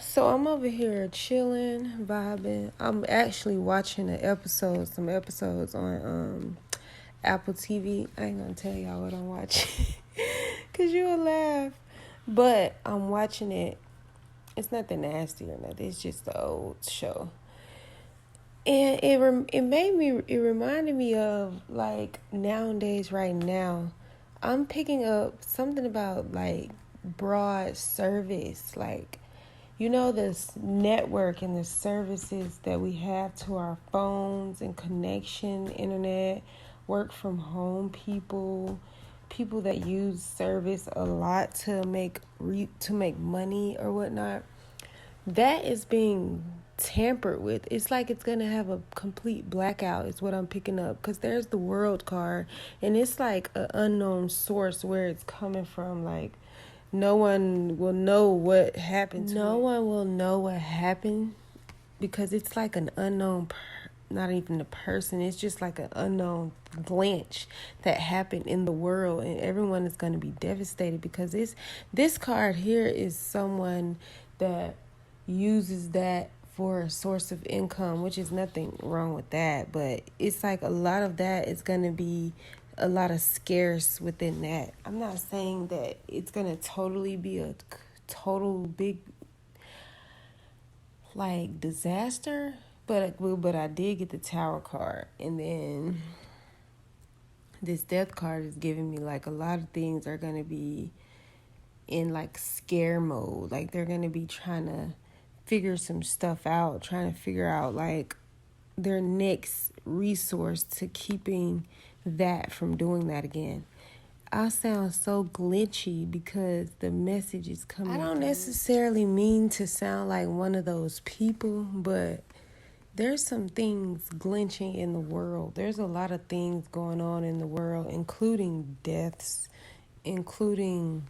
So I'm over here chilling, vibing. I'm actually watching some episodes on Apple TV. I ain't gonna tell y'all what I'm watching, cause you will laugh. But I'm watching it. It's nothing nasty or nothing. It's just the old show, and it reminded me of like nowadays, right now. I'm picking up something about like broad service, like this network and the services that we have to our phones and connection, internet, work from home people that use service a lot to make money or whatnot. That is being tampered with. It's like it's gonna have a complete blackout is what I'm picking up, because there's the world card, and it's like an unknown source where it's coming from. Like, no one will know what happened to No one will know what happened, because it's like an unknown not even a person. It's just like an unknown glitch that happened in the world, and everyone is going to be devastated, because this card here is someone that uses that for a source of income, which is nothing wrong with that, but it's like a lot of that is going to be a lot of scarce within that. I'm not saying that it's going to totally be a total big like disaster, but I did get the Tower card, and then this Death card is giving me like a lot of things are going to be in like scare mode. Like, they're going to be trying to figure some stuff out, trying to figure out like their next resource to keeping that from doing that again. I sound so glitchy because the message is coming. I don't necessarily mean to sound like one of those people, but there's some things glitching in the world. There's a lot of things going on in the world, including deaths, including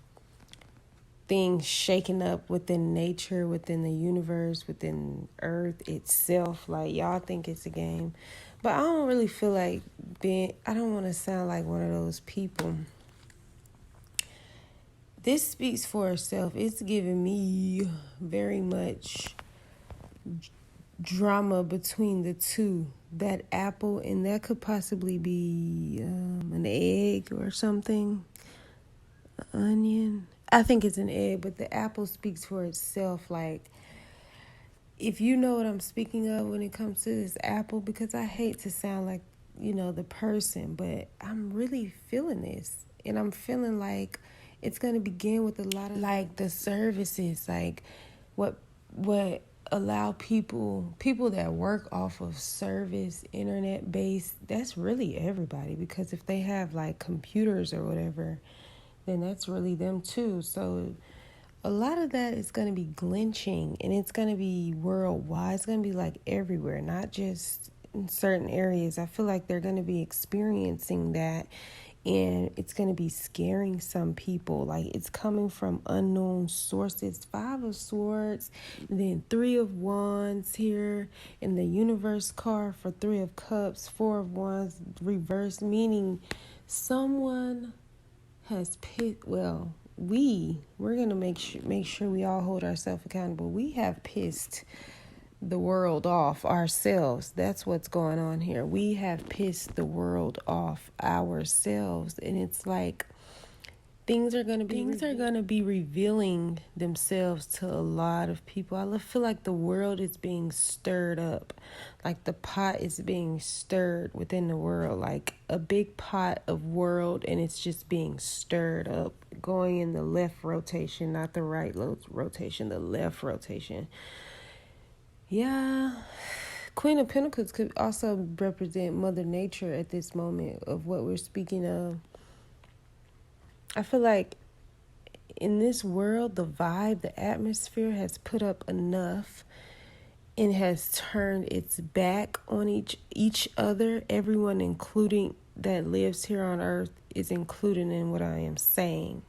things shaking up within nature, within the universe, within Earth itself. Like, y'all think it's a game, but I don't really feel like I don't want to sound like one of those people. This speaks for itself. It's giving me very much drama between the two. That apple, and that could possibly be an egg or something. Onion. I think it's an egg, but the apple speaks for itself. Like, if you know what I'm speaking of when it comes to this apple, because I hate to sound like, the person, but I'm really feeling this. And I'm feeling like it's going to begin with a lot of like the services, like what allow people that work off of service, internet based. That's really everybody, because if they have like computers or whatever, then that's really them too. So a lot of that is going to be glitching, and it's going to be worldwide. It's going to be like everywhere, not just in certain areas. I feel like they're going to be experiencing that, and it's going to be scaring some people. Like, it's coming from unknown sources. 5 of Swords, and then 3 of Wands here, and the Universe card for 3 of Cups, 4 of Wands reversed, meaning someone has we're going to make sure we all hold ourselves accountable. We have pissed the world off ourselves. That's what's going on here. We have pissed the world off ourselves, and it's like things are going to be revealing themselves to a lot of people. I feel like the world is being stirred up. Like, the pot is being stirred within the world, like a big pot of world, and it's just being stirred up, going in the left rotation, not the right rotation, the left rotation. Yeah. Queen of Pentacles could also represent Mother Nature at this moment of what we're speaking of. I feel like in this world, the vibe, the atmosphere has put up enough and has turned its back on each other. Everyone, including that lives here on earth, is included in what I am saying.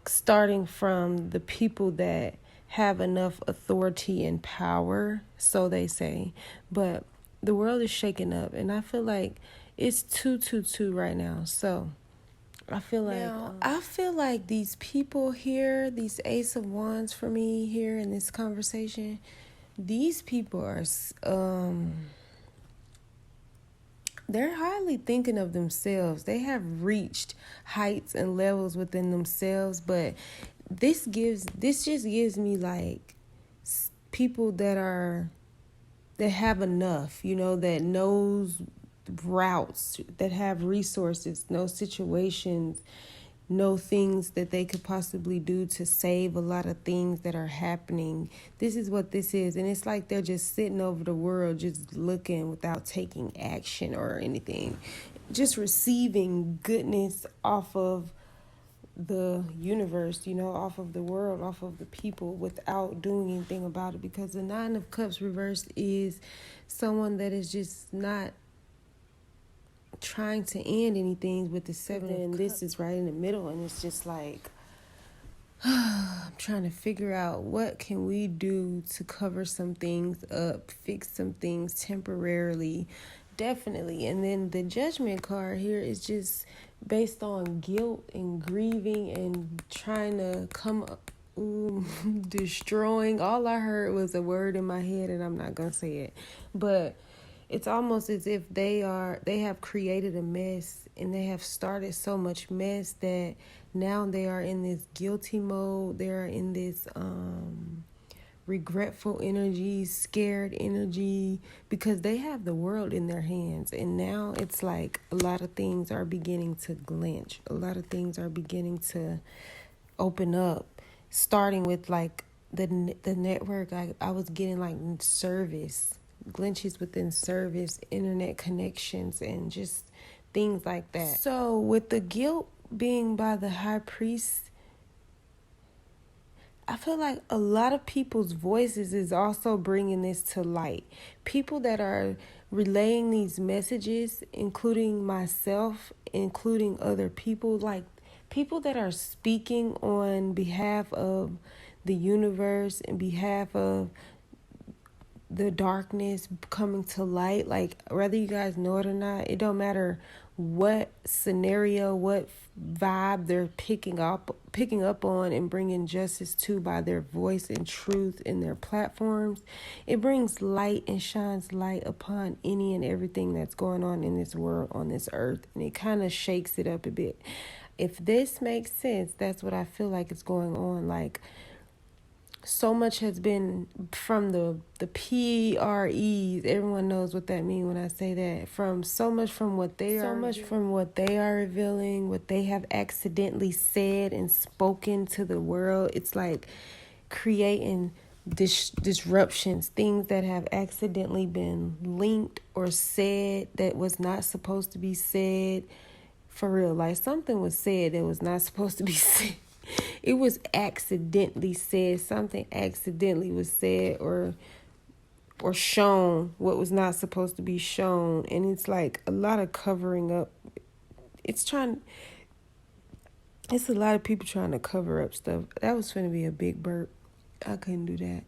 Starting from the people that have enough authority and power, so they say. But the world is shaking up, and I feel like it's 222 right now. So I feel like these people here, these Ace of Wands for me here in this conversation, these people are they're highly thinking of themselves. They have reached heights and levels within themselves, but this just gives me like people that have enough, that knows routes, that have resources, know situations, know things that they could possibly do to save a lot of things that are happening. This is what this is. And it's like they're just sitting over the world, just looking without taking action or anything, just receiving goodness off of the universe, off of the world, off of the people, without doing anything about it. Because the Nine of Cups reversed is someone that is just not trying to end anything with the Seven of Cups. This is right in the middle, and it's just like I'm trying to figure out what can we do to cover some things up, fix some things temporarily, definitely. And then the Judgment card here is just based on guilt and grieving and trying to come up, destroying. All I heard was a word in my head, and I'm not gonna say it, but it's almost as if they have created a mess, and they have started so much mess that now they are in this guilty mode. They're in this regretful energy, scared energy, because they have the world in their hands. And now it's like a lot of things are beginning to glinch. A lot of things are beginning to open up, starting with like the network. I was getting like service, glitches within service, internet connections, and just things like that. So with the guilt being by the High Priest, I feel like a lot of people's voices is also bringing this to light. People that are relaying these messages, including myself, including other people, like people that are speaking on behalf of the universe and behalf of the darkness coming to light. Like, whether you guys know it or not, it don't matter what scenario, what vibe they're picking up on and bringing justice to by their voice and truth in their platforms. It brings light and shines light upon any and everything that's going on in this world, on this earth, and it kind of shakes it up a bit. If this makes sense, that's what I feel like is going on. Like, so much has been from the PREs. Everyone knows what that means when I say that. From what they are revealing, what they have accidentally said and spoken to the world. It's like creating disruptions, things that have accidentally been linked or said that was not supposed to be said. For real, like something was said that was not supposed to be said. It was accidentally said. Something accidentally was said or shown what was not supposed to be shown. And it's like a lot of covering up. It's a lot of people trying to cover up stuff. That was going to be a big burp. I couldn't do that.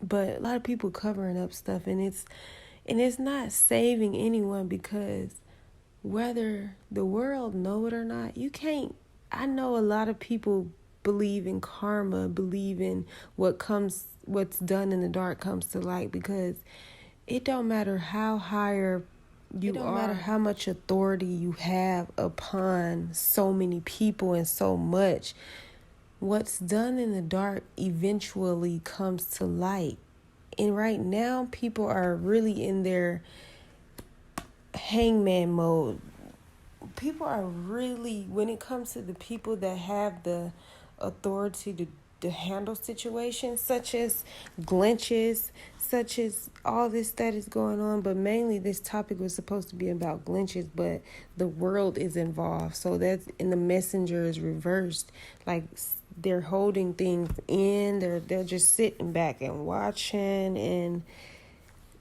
But a lot of people covering up stuff, and it's not saving anyone, because whether the world know it or not, you can't. I know a lot of people believe in karma, believe in what's done in the dark comes to light, because it don't matter how higher you are, it don't matter how much authority you have upon so many people and so much. What's done in the dark eventually comes to light. And right now, people are really in their hangman mode. People are really, when it comes to the people that have the authority to handle situations, such as glitches, such as all this that is going on, but mainly this topic was supposed to be about glitches, but the world is involved. So that's, and the messenger is reversed. Like, they're holding things in, they're just sitting back and watching, and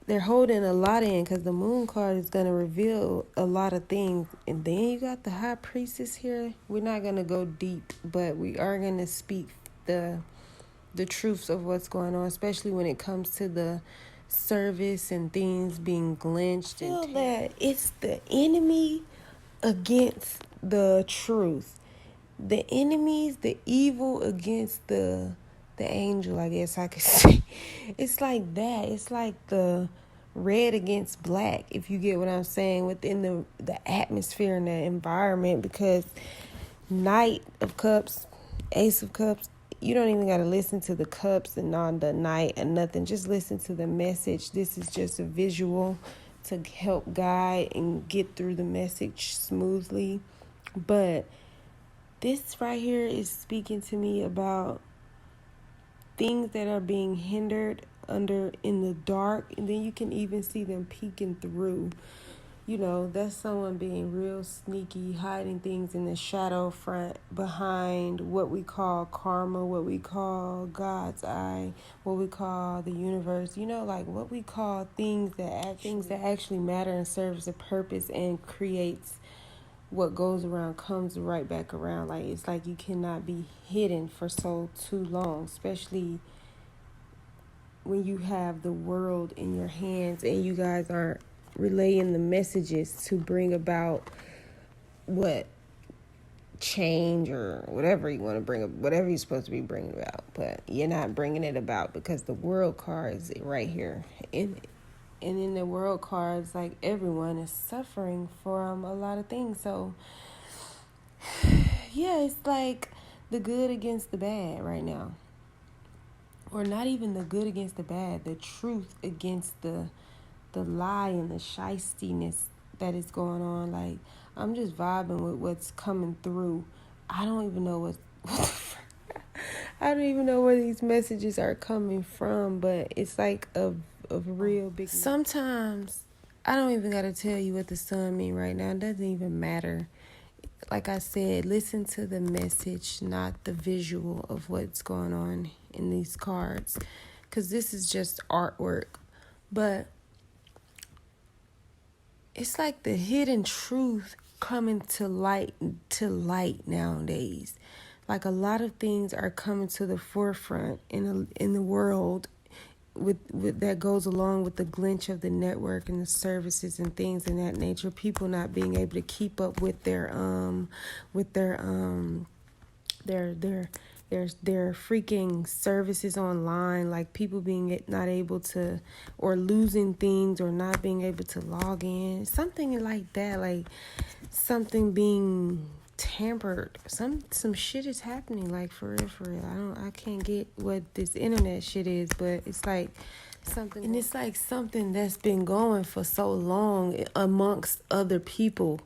they're holding a lot in, because the moon card is going to reveal a lot of things. And then you got the High Priestess here. We're not going to go deep, but we are going to speak the truths of what's going on, especially when it comes to the service and things being glitched. I feel that it's the enemy against the truth. The enemies, the evil against the angel, I guess I could say. It's like that. It's like the red against black, if you get what I'm saying, within the atmosphere and the environment, because Knight of Cups, Ace of Cups, you don't even got to listen to the cups and on the knight and nothing. Just listen to the message. This is just a visual to help guide and get through the message smoothly. But this right here is speaking to me about things that are being hindered under in the dark, and then you can even see them peeking through. That's someone being real sneaky, hiding things in the shadow front behind what we call karma, what we call God's eye, what we call the universe, like what we call things that actually matter and serves a purpose and creates what goes around comes right back around. Like, it's like you cannot be hidden for so too long, especially when you have the world in your hands and you guys are relaying the messages to bring about what change or whatever you want to bring up, whatever you're supposed to be bringing about, but you're not bringing it about because the world card is right here. And in the world cards, like, everyone is suffering from a lot of things. So yeah, it's like the good against the bad right now, or not even the good against the bad, the truth against the lie and the shystiness that is going on. Like, I'm just vibing with what's coming through. I don't even know I don't even know where these messages are coming from, but it's like a real big. Sometimes I don't even gotta tell you what the sun mean right now. It doesn't even matter. Like I said, listen to the message, not the visual of what's going on in these cards, because this is just artwork. But it's like the hidden truth coming to light nowadays. Like, a lot of things are coming to the forefront in the world with that goes along with the glitch of the network and the services and things in that nature. People not being able to keep up with their freaking services online, like people being not able to, or losing things, or not being able to log in, something like that, like something being tampered. Some shit is happening, like, for real. I can't get what this internet shit is, but it's like something, and it's like something that's been going for so long amongst other people.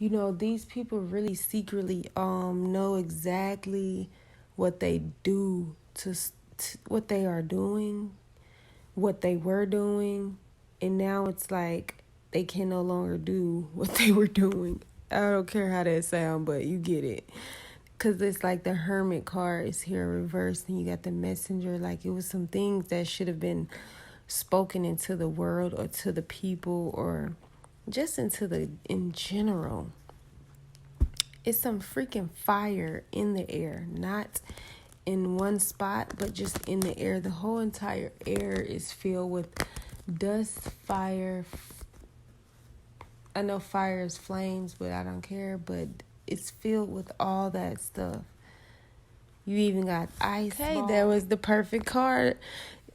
These people really secretly know exactly what they do to what they are doing, what they were doing, and now it's like they can no longer do what they were doing. I don't care how that sounds, but you get it. Because it's like the Hermit card is here reversed, and you got the Messenger. Like, it was some things that should have been spoken into the world or to the people, or just in general. It's some freaking fire in the air, not in one spot, but just in the air. The whole entire air is filled with dust, fire. I know fire is flames, but I don't care. But it's filled with all that stuff. You even got ice. Hey, that was the perfect card,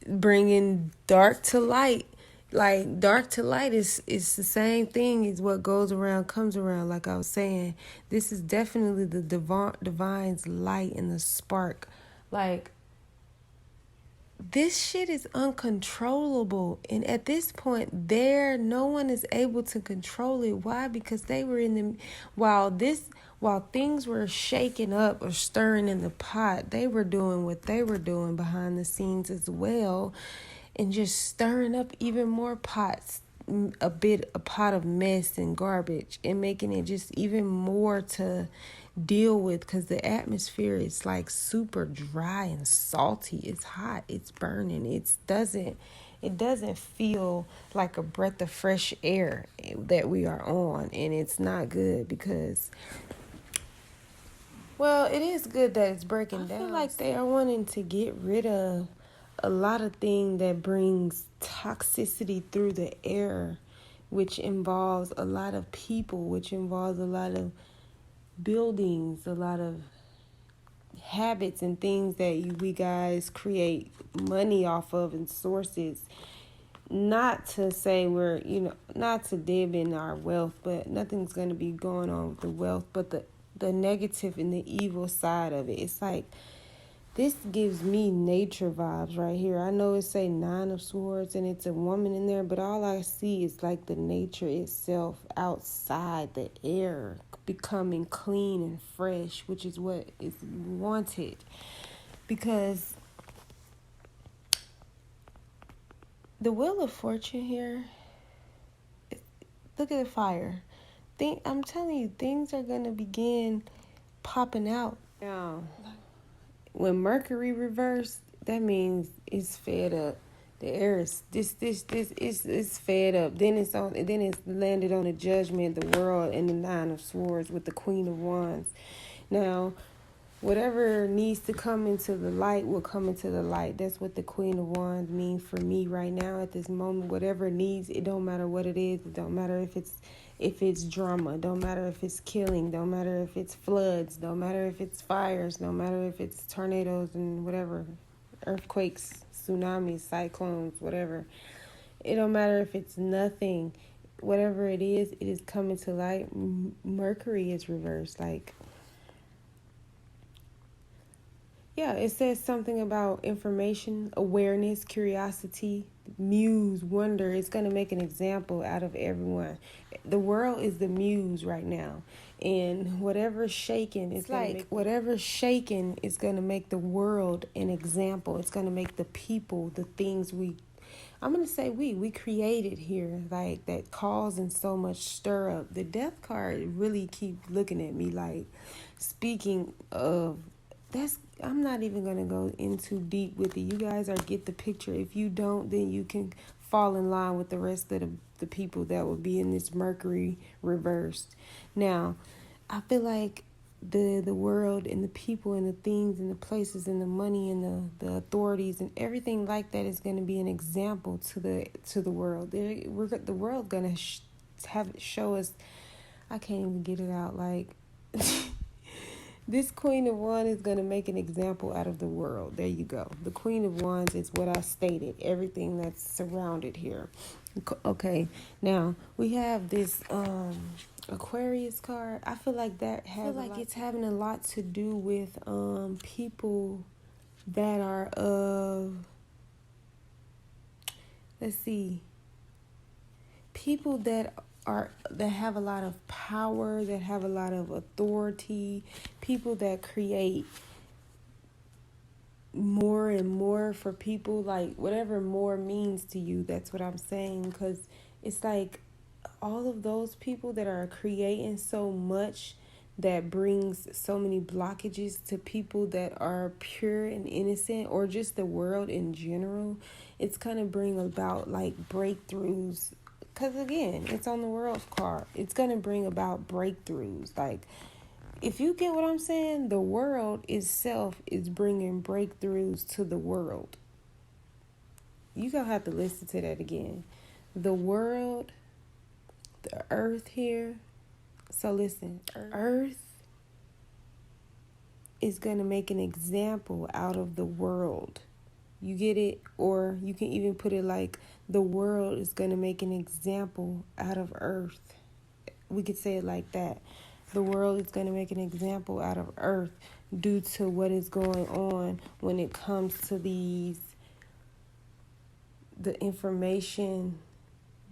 bringing dark to light. Like, dark to light is the same thing as what goes around comes around. Like I was saying, this is definitely the divine's light and the spark. Like, this shit is uncontrollable, and at this point, no one is able to control it. Why? Because they were while things were shaking up or stirring in the pot, they were doing what they were doing behind the scenes as well. And just stirring up even more pots, a pot of mess and garbage, and making it just even more to deal with, because the atmosphere is like super dry and salty. It's hot, it's burning. It doesn't feel like a breath of fresh air that we are on, and it's not good because, well, it is good that it's breaking down. I feel like they are wanting to get rid of a lot of things that brings toxicity through the air, which involves a lot of people, which involves a lot of buildings, a lot of habits and things that we guys create money off of and sources. Not to say we're, not to dib in our wealth, but nothing's going to be going on with the wealth, but the negative and the evil side of it. It's like, this gives me nature vibes right here. I know it say 9 of Swords and it's a woman in there, but all I see is like the nature itself outside, the air becoming clean and fresh, which is what is wanted. Because the Wheel of Fortune here, look at the fire. I'm telling you, things are going to begin popping out. Now, when Mercury reversed, that means it's fed up. The air is it's fed up. Then it's landed on the Judgment, the World, and the 9 of Swords with the Queen of Wands. Now, whatever needs to come into the light will come into the light. That's what the Queen of Wands means for me right now at this moment. Whatever needs, it don't matter what it is. It don't matter if it's drama, don't matter if it's killing, don't matter if it's floods, don't matter if it's fires, no matter if it's tornadoes and whatever, earthquakes, tsunamis, cyclones, whatever. It don't matter if it's nothing. Whatever it is coming to light. Mercury is reversed. Yeah, it says something about information, awareness, curiosity, muse, wonder. It's going to make an example out of everyone. The world is the muse right now. And whatever's shaking is going to make the world an example. It's going to make the people, the things I'm going to say we created here, like that causing so much stir up. The Death card really keep looking at me like, speaking of, I'm not even going to go in too deep with it. You guys get the picture. If you don't, then you can fall in line with the rest of the people that will be in this Mercury reversed. Now, I feel like the world and the people and the things and the places and the money and the authorities and everything like that is going to be an example to the world. The world going to show us. I can't even get it out. Like, this Queen of Wands is going to make an example out of the world. There you go. The Queen of Wands is what I stated. Everything that's surrounded here. Okay. Now, we have this Aquarius card. I feel like it's having a lot to do with people that are of, people that have a lot of power, that have a lot of authority, people that create more and more for people, like whatever more means to you. That's what I'm saying, because it's like all of those people that are creating so much that brings so many blockages to people that are pure and innocent, or just the world in general. It's going to bring about like breakthroughs. Because, again, it's on the World's card. It's going to bring about breakthroughs. Like, if you get what I'm saying, the world itself is bringing breakthroughs to the world. You're going to have to listen to that again. The world, the earth here. So, listen, earth is going to make an example out of the world. You get it? Or you can even put it like, the world is going to make an example out of earth. We could say it like that. The world is going to make an example out of earth due to what is going on when it comes to the information,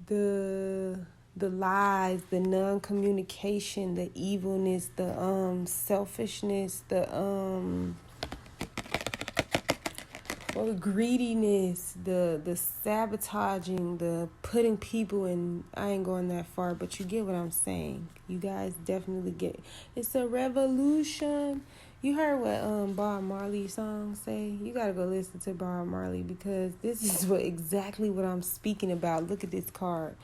the lies, the non-communication, the evilness, the selfishness, the greediness, the sabotaging, the putting people in. I ain't going that far, but you get what I'm saying. You guys definitely get it. It's a revolution. You heard what Bob Marley's song say? You gotta go listen to Bob Marley, because this is exactly what I'm speaking about. Look at this card.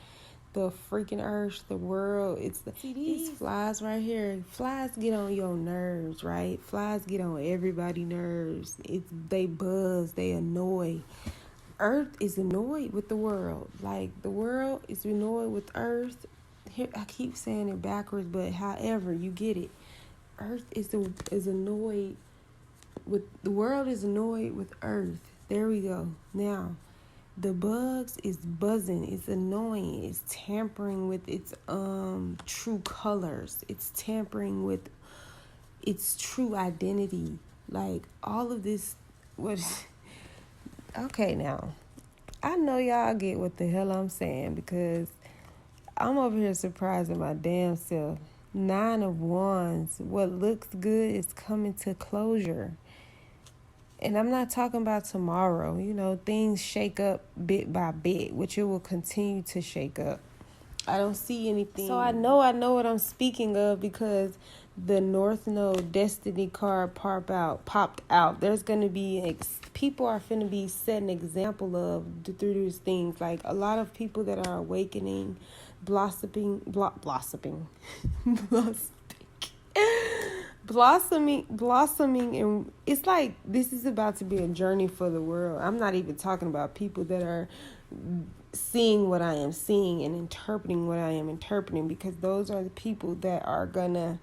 The freaking earth, the world, these flies right here. Flies get on your nerves, right? Flies get on everybody's nerves. They buzz, they annoy. Earth is annoyed with the world. Like, the world is annoyed with Earth. Here, I keep saying it backwards, but however, you get it. Earth is annoyed with the world is annoyed with Earth. There we go. Now, the bugs is buzzing. It's annoying. It's tampering with its true colors. It's tampering with its true identity. Like, all of this was okay. Now, I know y'all get what the hell I'm saying, because I'm over here surprising my damn self. 9 of Wands. What looks good is coming to closure. And I'm not talking about tomorrow. You know, things shake up bit by bit, which it will continue to shake up. I don't see anything. So I know what I'm speaking of, because the North Node Destiny card popped out. There's going to be, people are going to be setting an example of through these things. Like, a lot of people that are awakening, blossoming, blossoming, and it's like this is about to be a journey for the world. I'm not even talking about people that are seeing what I am seeing and interpreting what I am interpreting, because those are the people that are gonna,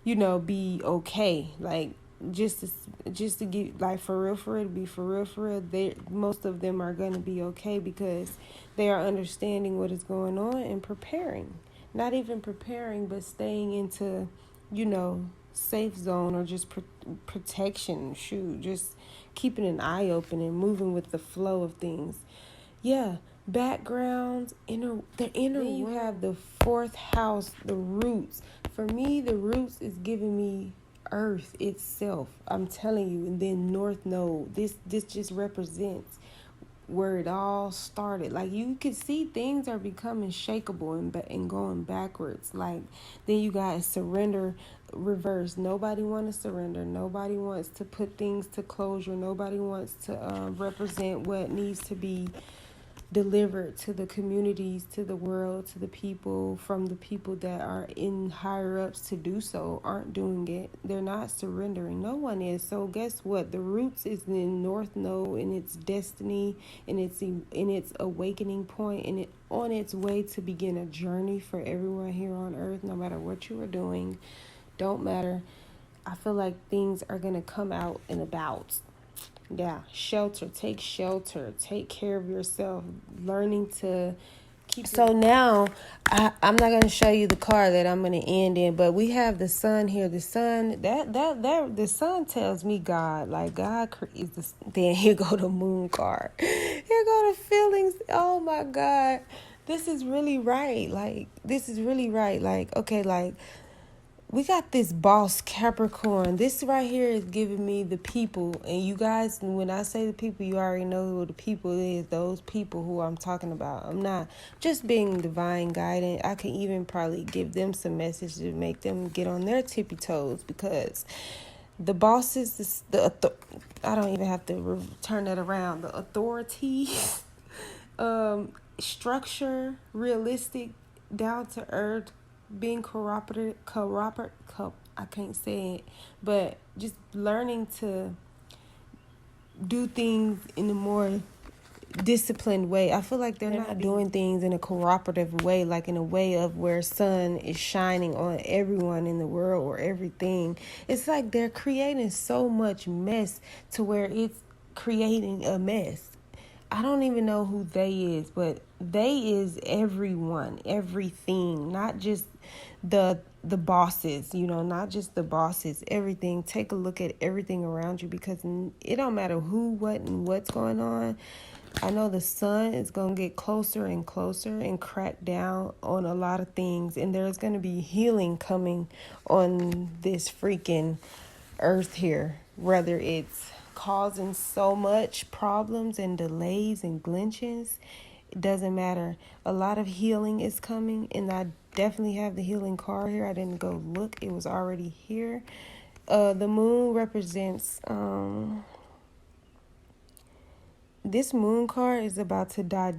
be okay. Like, just to get, like, for real, to be for real, most of them are gonna be okay, because they are understanding what is going on and preparing. Not even preparing, but staying into, safe zone, or just protection. Just keeping an eye open and moving with the flow of things. Yeah, backgrounds, the inner. Then you have the 4th house, the roots. For me, the roots is giving me Earth itself. I'm telling you. And then North Node. This just represents where it all started. Like, you could see things are becoming shakeable and going backwards. Like, then you got surrender reverse. Nobody wants to surrender. Nobody wants to put things to closure. Nobody wants to represent what needs to be delivered to the communities, to the world, to the people, from the people that are in higher ups to do so aren't doing it. They're not surrendering. No one is. So guess what? The roots is in North Node, in its destiny, in its awakening point, and it on its way to begin a journey for everyone here on Earth. No matter what you are doing, don't matter. I feel like things are gonna come out and about. Yeah, take shelter, take care of yourself, learning to keep. So now, I'm not going to show you the card that I'm going to end in, but we have the sun here. The sun, the sun tells me God, like God is then here go the moon card. Here go the feelings. Oh my God. This is really right. Like, okay, like, we got this boss Capricorn. This right here is giving me the people. And you guys, when I say the people, you already know who the people is. Those people who I'm talking about. I'm not just being divine guidance. I can even probably give them some message to make them get on their tippy toes, because the bosses, I don't even have to turn that around. The authority, structure, realistic, down to earth, being I can't say it, but just learning to do things in a more disciplined way. I feel like they're not doing things in a cooperative way, like in a way of where sun is shining on everyone in the world or everything. It's like they're creating so much mess to where it's creating a mess. I don't even know who they is, but they is everyone, everything, not just the bosses, not just the bosses, everything. Take a look at everything around you, because it don't matter who, what, and what's going on. I know the sun is going to get closer and closer and crack down on a lot of things, and there's going to be healing coming on this freaking earth here, whether it's causing so much problems and delays and glitches. It doesn't matter. A lot of healing is coming, and I definitely have the healing card here. I didn't go look. It was already here. The moon represents, this moon card is about to die.